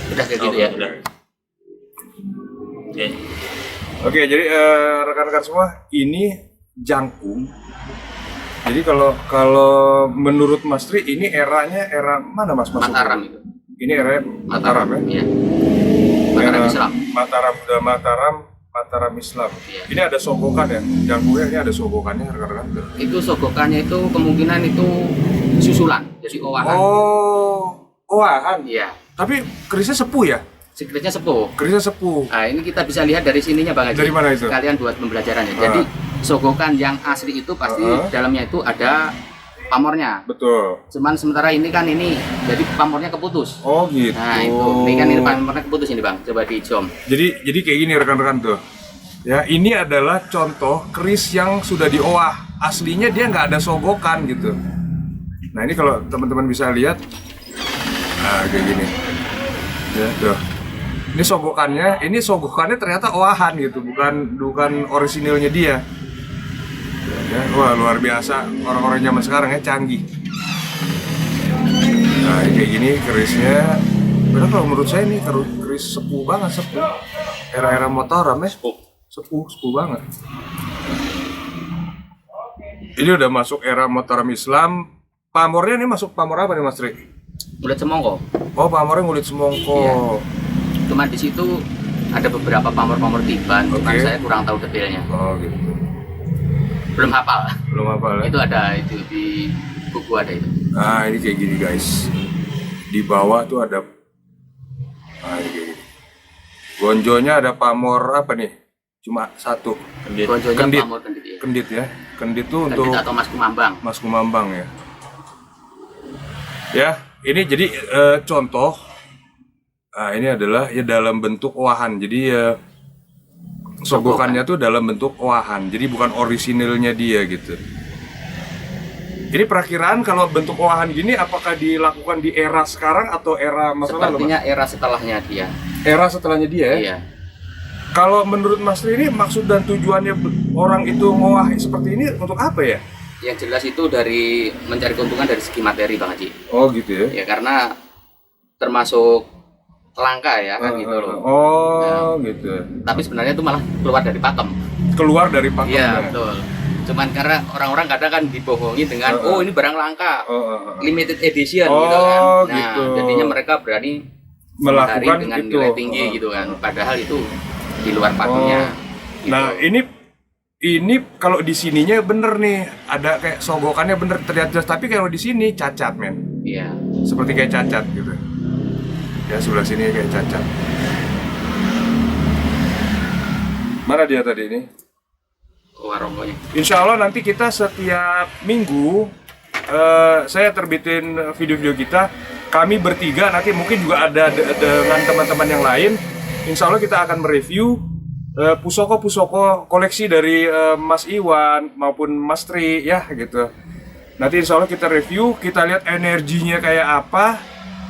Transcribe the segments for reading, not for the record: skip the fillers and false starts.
Udah kayak gitu ya. Udah. Oke. Oke, jadi rekan-rekan semua, ini jangkung. Jadi kalau menurut Mas Tri, ini eranya era mana Mas? Mataram itu. Ini era Mataram ya? Iya. Mataram Era Islam. Mataram Islam. Iya. Ini ada sogokan ya? Jangkungnya ini ada sogokannya rekan-rekan. Itu sogokannya itu kemungkinan itu susulan, jadi owahan. Oh, owahan. Iya. Tapi kerisnya sepuh ya? Secretnya sepuh. Kerisnya sepuh. Nah, ini kita bisa lihat dari sininya Bang Haji. Dari mana itu? Kalian buat pembelajarannya. Jadi sogokan yang asli itu pasti dalamnya itu ada pamornya. Betul. Cuman sementara ini kan ini jadi pamornya keputus. Oh gitu. Nah itu, ini kan ini pamornya keputus ini Bang. Coba di zoom. Jadi kayak gini rekan-rekan tuh. Ya, ini adalah contoh keris yang sudah diolah. Aslinya dia nggak ada sogokan gitu. Nah ini kalau teman-teman bisa lihat, nah kayak gini. Ya tuh. Ini sogokannya ternyata oahan gitu, bukan orisinilnya dia. Ya, wah luar biasa orang-orang zaman sekarang ya, canggih. Nah kayak gini kerisnya. Padahal kalau menurut saya ini keris sepuh banget, sepuh. Era-era Mataram ya, sepuh banget. Ini udah masuk era Mataram Islam. Pamornya ini masuk pamor apa nih Mas Tri? Kulit semongko. Oh pamornya ngulit semongko. Iya. Cuma di situ ada beberapa pamor-pamor tiban, cuman saya kurang tahu detailnya. Oh gitu. Belum hafal. Belum apa ya? Itu ada itu di buku ada itu. Nah ini kayak gini guys. Di bawah tuh ada. Nah ini kayak gini. Gonjonya ada pamor apa nih? Cuma satu. Gonjonya Kendit. pamor kendit ya. Kendit ya. Kendit tuh Kendit untuk atau Mas Kumambang. Mas Kumambang ya. Ya, ini jadi contoh. Nah, ini adalah ya dalam bentuk oahan. Jadi sogokannya tuh dalam bentuk oahan. Jadi bukan orisinilnya dia gitu. Ini perakiraan kalau bentuk oahan gini apakah dilakukan di era sekarang atau era masa lalu? Sepertinya era setelahnya dia. Era setelahnya dia ya? Iya. Kalau menurut Mas Tri ini maksud dan tujuannya orang itu ngolah seperti ini untuk apa ya? Yang jelas itu dari mencari keuntungan dari segi materi Bang Haji. Oh gitu ya? Ya karena termasuk langka ya kan gitu loh. Oh gitu. Tapi sebenarnya itu malah keluar dari pakem. Keluar dari pakem. Iya betul. Cuman karena orang-orang kadang kan dibohongi dengan oh ini barang langka, limited edition gitu kan. Nah gitu. jadinya mereka berani Melakukan dengan itu. nilai tinggi gitu kan. Padahal itu di luar pakemnya. Gitu. Nah ini kalau di sininya bener nih, ada kayak sogokannya bener terlihat jelas, tapi kalau di sini cacat men. Iya. Seperti kayak cacat gitu. Ya sebelah sini kayak cacat. Mana dia tadi ini? Warongkonya. Insya Allah nanti kita setiap minggu saya terbitin video-video kita. Kami bertiga nanti mungkin juga ada dengan teman-teman yang lain. Insya Allah kita akan mereview pusoko-pusoko koleksi dari Mas Iwan maupun Mas Tri ya gitu. Nanti insya Allah kita review, kita lihat energinya kayak apa,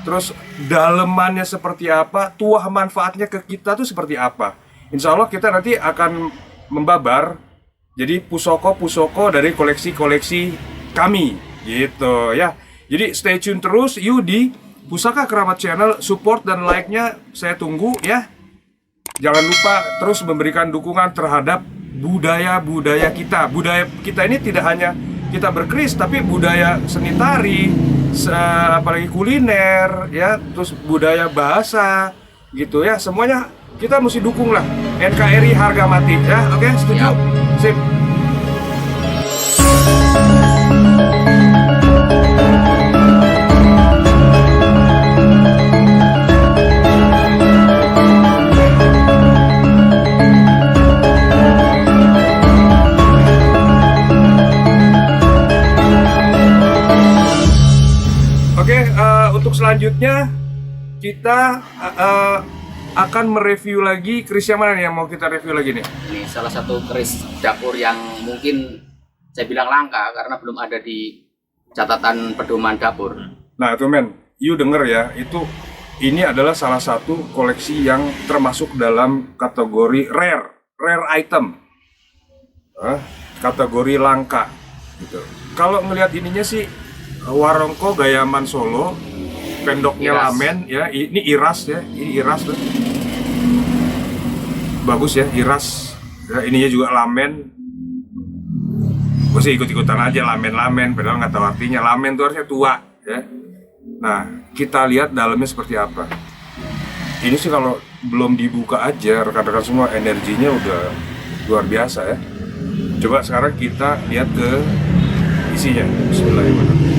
terus dalemannya seperti apa, tuah manfaatnya ke kita tuh seperti apa. Insya Allah kita nanti akan membabar jadi pusoko-pusoko dari koleksi-koleksi kami gitu ya. Jadi stay tune terus yuk di Pusaka Keramat Channel, support dan like-nya saya tunggu ya. Jangan lupa terus memberikan dukungan terhadap budaya-budaya kita. Budaya kita ini tidak hanya kita berkeris, tapi budaya seni tari, apalagi kuliner, ya, terus budaya bahasa, gitu ya. Semuanya kita mesti dukung lah. NKRI harga mati, ya. Oke, setuju? Sip. Untuk selanjutnya kita akan mereview lagi keris yang mana nih yang mau kita review lagi nih? Ini salah satu keris dapur yang mungkin saya bilang langka karena belum ada di catatan pedoman dapur. Nah itu men, you denger ya, ini adalah salah satu koleksi yang termasuk dalam kategori rare item, kategori langka gitu. Kalau ngelihat ininya sih warongko Gayaman Solo, pendoknya Iras. lamen ya. Ini iras ya, ini iras tuh. Bagus ya, iras. Ya, ininya juga lamen. Gue sih ikut-ikutan aja lamen-lamen, padahal nggak tahu artinya. Lamen tuh harusnya tua ya. Nah, kita lihat dalamnya seperti apa. Ini sih kalau belum dibuka aja, rekan-rekan semua energinya udah luar biasa ya. Coba sekarang kita lihat ke isinya. Bismillahirrahmanirrahim.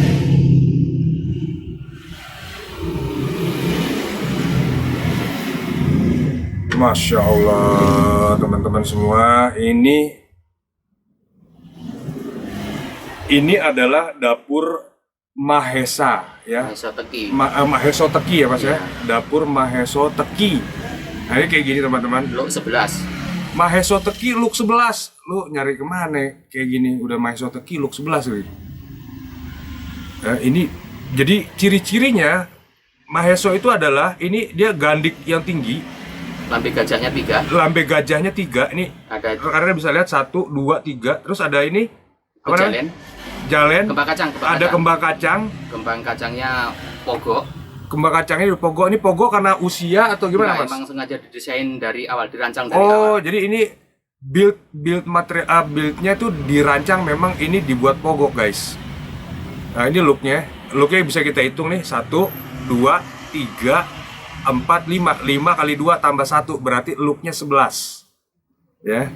Masya Allah, teman-teman semua, ini adalah dapur Mahesa ya. Mahesa Teki. Maheso Teki ya Mas ya. Iya. Dapur Maheso Teki. Nah, ini kayak gini teman-teman. Blok 11. Maheso Teki look 11. Lu nyari kemana? Kayak gini udah Maheso Teki look 11 gitu. Ini jadi ciri-cirinya Maheso itu adalah ini dia gandik yang tinggi. Lambe gajahnya 3. Lambe gajahnya 3. Ini Ada karena bisa lihat 1, 2, 3. Terus ada ini apa namanya? jalen. Jalen. Kembang kacang. Ada kembang kacang. Kembang kacangnya pogo. Kembang kacangnya di pogo. Ini pogo karena usia atau gimana Enggak, Mas? emang sengaja didesain dari awal, dirancang dari Oh, awal. jadi ini build material buildnya tuh dirancang memang ini dibuat pogo guys. Nah, ini looknya bisa kita hitung nih 1, 2, 3, 4, 5 kali 2 tambah 1 berarti looknya 11 ya.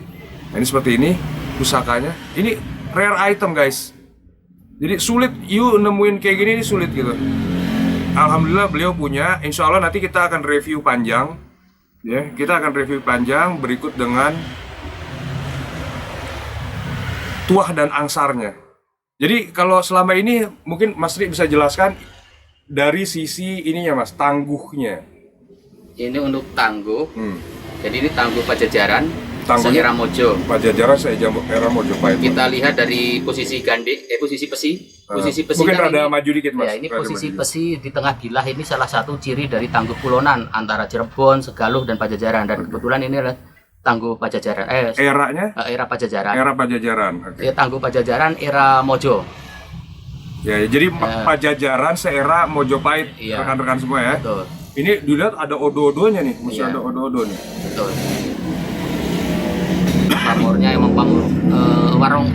Nah, ini seperti ini pusakanya. Ini rare item guys. Jadi sulit nemuin kayak gini, ini sulit gitu. Alhamdulillah beliau punya. Insya Allah nanti kita akan review panjang ya. Kita akan review panjang berikut dengan tuah dan angsarnya. Jadi kalau selama ini mungkin Mas Ri bisa jelaskan dari sisi ininya Mas, tangguhnya. Ini untuk tangguh. Jadi ini tangguh Pajajaran. Tangguhnya Seera Mojo. Pajajaran era Mojopahit. Kita lihat dari posisi gandik, posisi pesi. Posisi pesi mungkin kan rada ini, maju dikit Mas. ya, ini Rada posisi maju. pesi di tengah Gilah ini salah satu ciri dari tangguh Pulonan antara Cirebon, Segaluh dan Pajajaran, dan kebetulan ini adalah tangguh Pajajaran. Eranya Era Pajajaran. era Pajajaran. Oke. Tangguh Pajajaran era Mojo. Ya, jadi Pajajaran seera Mojopahit Iya. rekan-rekan semua ya. Betul. Ini dilihat ada odo-odonya nih, masih Iya. ada odo-odo nih. Betul. Pamornya emang pamor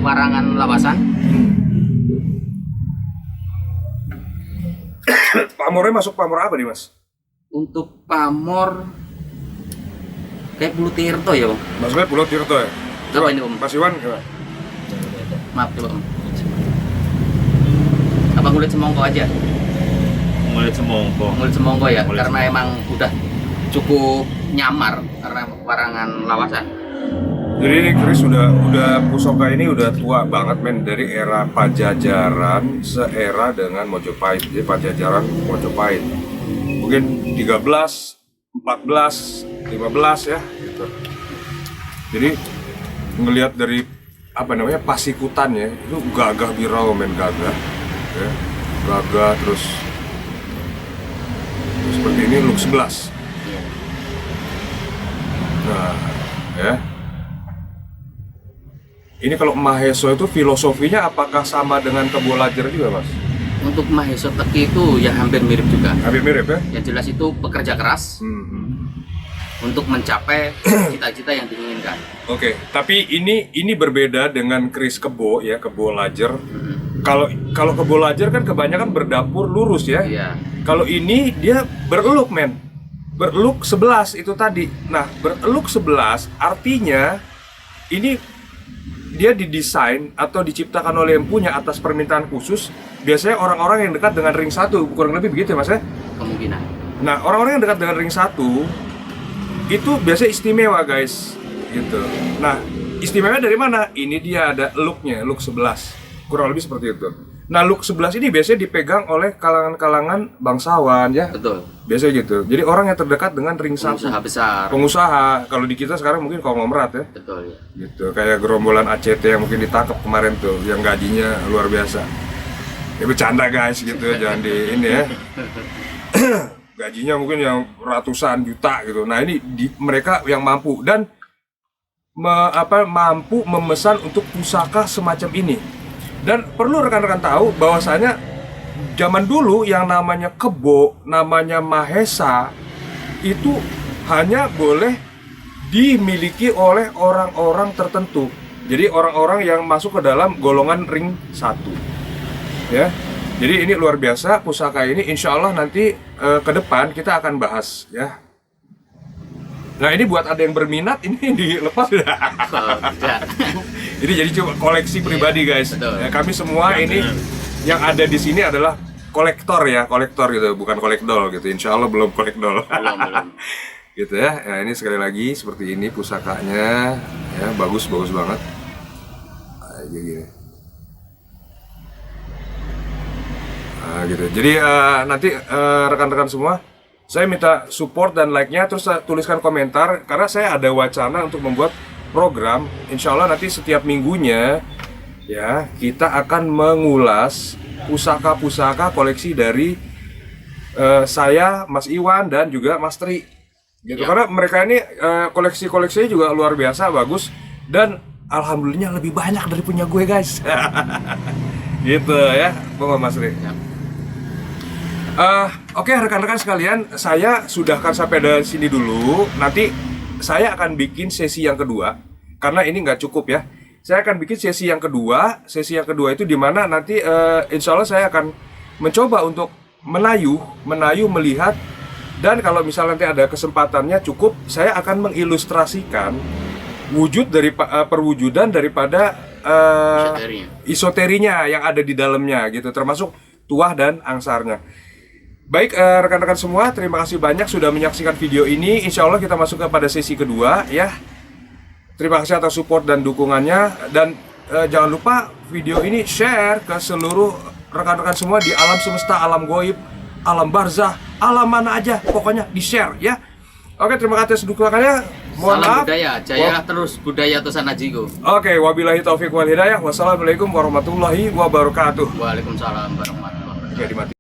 warangan lawasan. Pamornya masuk pamor apa nih Mas? Untuk pamor kayak Bulu Tirto ya, Bang. Maksudnya Pulau Tirto ya? Apa ini, Om? Mas Iwan coba. Maaf coba, Om. Apa kulit semongko aja? Mulai semongko. Kulit semongko ya, Kulit karena emang udah cukup nyamar karena warangan lawasan. Jadi ini Chris udah pusaka ini udah tua banget men, dari era Pajajaran seera dengan Mojopahit. Jadi Pajajaran Mojopahit. Mungkin 13, 14, 15 ya gitu. Jadi ngelihat dari apa namanya pasikutan ya, itu gagah birau men, gagah. Ya. Gagah terus seperti ini look 11. Nah, ya. Ini kalau Maheso itu filosofinya apakah sama dengan Kebo Lajer juga, Mas? Untuk Mahesa Teki itu ya hampir mirip juga. Hampir mirip ya? Yang jelas itu pekerja keras untuk mencapai cita-cita yang diinginkan. Oke, tapi ini berbeda dengan Chris Kebo ya, Kebo Lajer. Kalau Kebo Lajer kan kebanyakan berdapur lurus ya. Iya. Kalau ini dia bereluk men, bereluk 11 itu tadi. Nah, bereluk 11 artinya ini dia didesain atau diciptakan oleh yang punya atas permintaan khusus. Biasanya orang-orang yang dekat dengan ring 1, kurang lebih begitu ya Mas ya. Kemungkinan. Nah, orang-orang yang dekat dengan ring 1 itu biasanya istimewa guys, gitu. Nah, istimewa dari mana? Ini dia ada looknya, look 11, kurang lebih seperti itu. Nah, look 11 ini biasanya dipegang oleh kalangan-kalangan bangsawan ya, Betul. biasanya gitu. Jadi orang yang terdekat dengan ring 1, Pengusaha besar. pengusaha. Kalau di kita sekarang mungkin konglomerat ya, Betul ya. gitu. Kayak gerombolan ACT yang mungkin ditangkap kemarin tuh, yang gajinya luar biasa. Ya bercanda guys gitu, jangan di ini ya. Gajinya mungkin yang ratusan juta gitu. Nah ini mereka yang mampu dan mampu memesan untuk pusaka semacam ini. Dan perlu rekan-rekan tahu bahwasanya zaman dulu yang namanya kebo, namanya mahesa itu hanya boleh dimiliki oleh orang-orang tertentu. Jadi orang-orang yang masuk ke dalam golongan ring 1. Ya. Jadi ini luar biasa pusaka ini, insya Allah nanti ke depan kita akan bahas ya. Nah ini buat ada yang berminat ini dilepas Oh, tidak. Jadi cuma koleksi pribadi guys. Betul. Ya, kami semua ini yang ada di sini adalah kolektor gitu, bukan kolekdol gitu. Insya Allah belum kolekdol. Belum. Gitu ya. Ya ini sekali lagi seperti ini pusakanya, ya bagus banget. Nah, gini. Nah, gitu. Jadi nanti rekan-rekan semua, saya minta support dan like-nya, terus tuliskan komentar karena saya ada wacana untuk membuat program. Insya Allah nanti setiap minggunya ya kita akan mengulas pusaka-pusaka koleksi dari saya, Mas Iwan dan juga Mas Tri. Gitu. Ya. Karena mereka ini koleksi-koleksinya juga luar biasa bagus dan alhamdulillah lebih banyak dari punya gue guys. Gitu ya, Bang Mas Tri. Ya. Oke rekan-rekan sekalian, saya sudahkan sampai dari sini dulu. Nanti saya akan bikin sesi yang kedua karena ini nggak cukup ya. Saya akan bikin sesi yang kedua. Sesi yang kedua itu dimana nanti insya Allah saya akan mencoba untuk menayu melihat, dan kalau misalnya nanti ada kesempatannya cukup, saya akan mengilustrasikan wujud dari perwujudan daripada isoterinya yang ada di dalamnya gitu, termasuk tuah dan angsarnya. Baik rekan-rekan semua, terima kasih banyak sudah menyaksikan video ini. Insya Allah kita masuk kepada sesi kedua ya. Terima kasih atas support dan dukungannya. Dan jangan lupa video ini share ke seluruh rekan-rekan semua di alam semesta, alam goib, alam barzah, alam mana aja, pokoknya di share ya. Oke, terima kasih atas dukungannya. Mohon Salam maaf. budaya, jaya terus budaya Tosana Jigo. Oke, wabillahi taufiq wal hidayah. Wassalamualaikum warahmatullahi wabarakatuh. Waalaikumsalam warahmatullahi wabarakatuh. Oke, dimati.